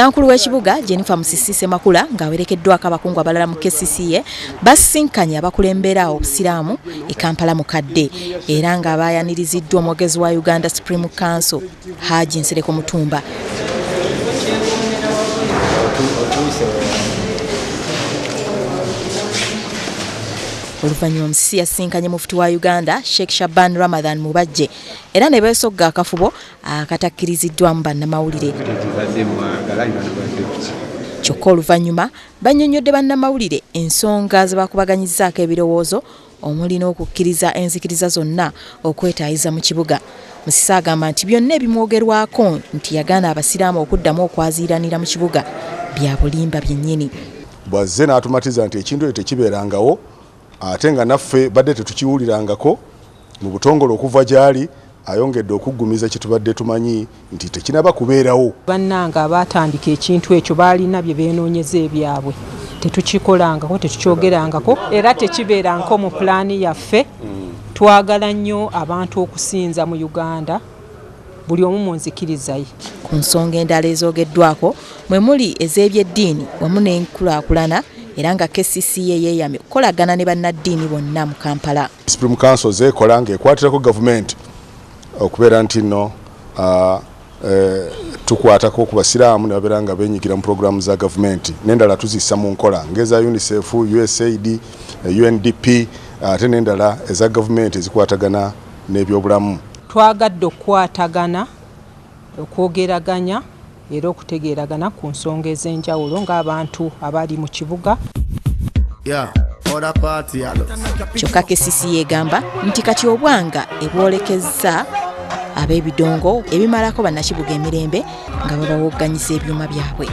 Nankulu w'ekibuga Jennifer Musisi Makula ng'awerekeddwako abakungu abalala mu KCCA basinkanye abakulembera obusiraamu e Kampala mukadde era nga baayaniriziddwa omwogezi wa Uganda Supreme Council Haji Nsereko Mutumba. Oluvannyuma Musisi yasinkanye mufti wa Uganda Sheikh Shaban Ramadan Mubajje era ne beesogga akafubo akatakkiriziddwamu bannamawulire. Kyokka oluvannyuma bannyonnyodde bannamawulire ensonga ze bakubaganyizzaako ebirowoozo omuli n'okukkiriza enzikiriza zonna okwetaayiza mu kibuga. Musisi agamba nti byonna ebimwogerwako nti yagaana abasiraamu okuddamu okwaziiranira mu kibuga bya bulimba byennyini. Bwazze n'atumatiza nti ekintu ekyo tekibeerangawo ate nga naffe badde tetukiwulirangako mu butongole okuva gyali ayongedde okuggumiza kye tubadde tumanyi nti tekinaba kubeerawo. Bannanga abatandika ekintu ekyo baalina bye beenoonyeza ebyabwe tetukikolangako tetukyogerangako era tekibeeranko mu pulaani yaffe. Twagala nnyo abantu okusinza mu Uganda buli omu mu nzikiriza ye. Ku nsonga endala ezoogeddwako mwe muli ez'ebyeddiini wamu n'enkulaakulana era nga KCCA yeeyamye okukolagana ne bannaddiini bonna mu Kampala. Supreme Council zeekola ng'ekwatirako gavumenti okubeera nti nno tukwatako ku basiraamu ne babeera nga beenyigira mu puroguramu za gavumenti n'endala tuzissa mu nkola ng'eza UNICEF, USAID, UNDP ate n'endala eza gavumenti ezikwatagana n'ebyobulamu. Twagadde okukwatagana okwogeraganya era okutegeeragana ku nsonga ez'enjawulo ng'abantu abali mu kibuga. Kyokka KCCA egamba nti kati obwanga ebwolekezza ab'ebidongo ebimalako bannakibuga emirembe nga babawogganyisa ebyuma byabwe.